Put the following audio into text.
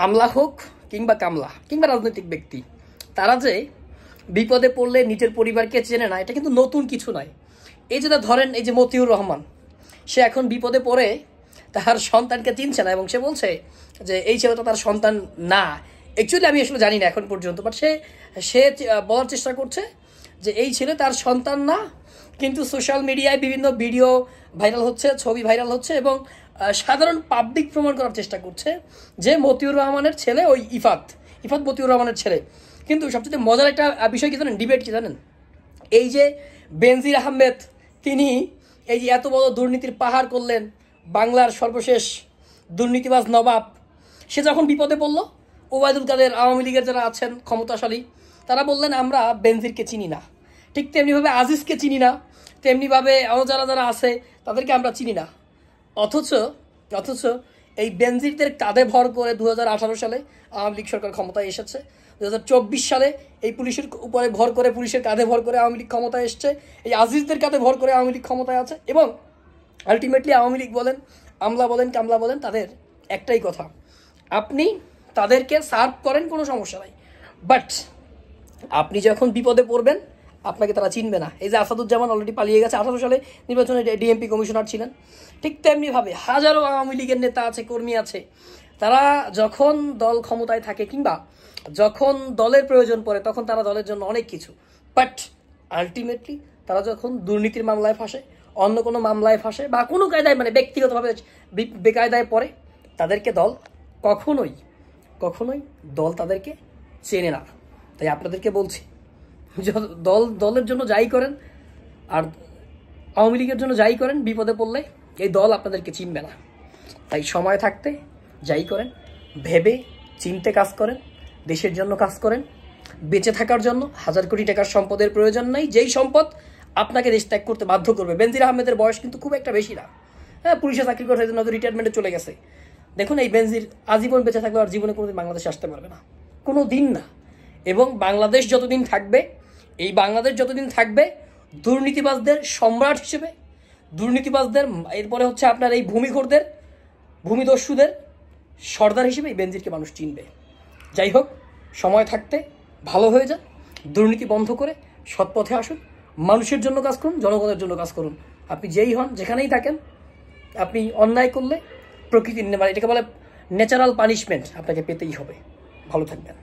আমলা হোক কিংবা কামলা কিংবা রাজনৈতিক ব্যক্তি, তারা যে বিপদে পড়লে নিজের পরিবারকে চেনে না, এটা কিন্তু নতুন কিছু নয়। এই যে ধরেন, এই যে মতিউর রহমান, সে এখন বিপদে পড়ে তার সন্তানকে চিনছে না এবং সে বলছে যে এই ছেলেটা তার সন্তান না। অ্যাকচুয়ালি আমি আসলে জানি না এখন পর্যন্ত, বাট সে বলার চেষ্টা করছে যে এই ছেলে তার সন্তান না, কিন্তু সোশ্যাল মিডিয়ায় বিভিন্ন ভিডিও ভাইরাল হচ্ছে, ছবি ভাইরাল হচ্ছে এবং সাধারণ পাবলিক প্রমাণ করার চেষ্টা করছে যে মতিউর রহমানের ছেলে ওই ইফাত মতিউর রহমানের ছেলে। কিন্তু সবচেয়ে মজার একটা বিষয় কি জানেন, ডিবেট কি জানেন, এই যে বেনজির আহমেদ, তিনি এই যে এত বড় দুর্নীতির পাহাড় করলেন, বাংলার সর্বশেষ দুর্নীতিবাজ নবাব, সে যখন বিপদে পড়ল, ওবায়দুল কাদের, আওয়ামী লীগের যারা আছেন ক্ষমতাশালী, তারা বললেন আমরা বেনজিরকে চিনি না। ঠিক তেমনিভাবে আজিজকে চিনি না, তেমনিভাবে আরও যারা আছে তাদেরকে আমরা চিনি না। অথচ এই বেনজিরদের কাঁধে ভর করে 2018 সালে আওয়ামী লীগ সরকার ক্ষমতায় এসেছে। 2024 সালে এই পুলিশের উপরে ভর করে, পুলিশের কাঁধে ভর করে আওয়ামী লীগ ক্ষমতায় এসছে। এই আজিজদের কাঁধে ভর করে আওয়ামী লীগ ক্ষমতায় আছে এবং আলটিমেটলি আওয়ামী লীগ বলেন, আমলা বলেন, কামলা বলেন, তাদের একটাই কথা, আপনি তাদেরকে সার্ভ করেন, কোনো সমস্যা নাই, বাট আপনি যখন বিপদে পড়বেন আপনাকে তারা চিনবে না। এই যে আসাদুজ্জামান অলরেডি পালিয়ে গেছে, 18 সালে নির্বাচনে ডিএমপি কমিশনার ছিলেন। ঠিক তেমনিভাবে হাজারো আওয়ামী লীগের নেতা আছে, কর্মী আছে, তারা যখন দল ক্ষমতায় থাকে কিংবা যখন দলের প্রয়োজন পড়ে তখন তারা দলের জন্য অনেক কিছু, বাট আলটিমেটলি তারা যখন দুর্নীতির মামলায় ফাঁসে, অন্য কোনো মামলায় ফাঁসে বা কোনো কায়দায় মানে ব্যক্তিগতভাবে বেকায়দায় পড়ে, তাদেরকে দল কখনোই দল তাদেরকে চেনে না। তাই আপনাদেরকে বলছি, দলের জন্য যাই করেন আর আওয়ামী লীগের জন্য যাই করেন, বিপদে পড়লে এই দল আপনাদেরকে চিনবে না। তাই সময় থাকতে যাই করেন ভেবে চিনতে কাজ করেন, দেশের জন্য কাজ করেন। বেঁচে থাকার জন্য 1000 কোটি টাকার সম্পদের প্রয়োজন নাই, যেই সম্পদ আপনাকে দেশ ত্যাগ করতে বাধ্য করবে। বেনজির আহমেদের বয়স কিন্তু খুব একটা বেশি না, হ্যাঁ, পুলিশে চাকরি করে হয়তো রিটায়ারমেন্টে চলে গেছে। দেখুন, এই বেনজির আজীবন বেঁচে থাকলে আর জীবনে কোনোদিন বাংলাদেশে আসতে পারবে না, কোনো দিন না। এবং বাংলাদেশ যতদিন থাকবে দুর্নীতিবাজদের সম্রাট হিসেবে, দুর্নীতিবাজদের এরপরে হচ্ছে আপনার এই ভূমিদস্যুদের সর্দার হিসেবে এই বেনজিরকে মানুষ চিনবে। যাই হোক, সময় থাকতে ভালো হয়ে যান, দুর্নীতি বন্ধ করে সৎ পথে আসুন, মানুষের জন্য কাজ করুন, জনগণের জন্য কাজ করুন। আপনি যেই হন, যেখানেই থাকেন, আপনি অন্যায় করলে প্রকৃতির, মানে এটাকে বলে ন্যাচারাল পানিশমেন্ট, আপনাকে পেতেই হবে। ভালো থাকবেন।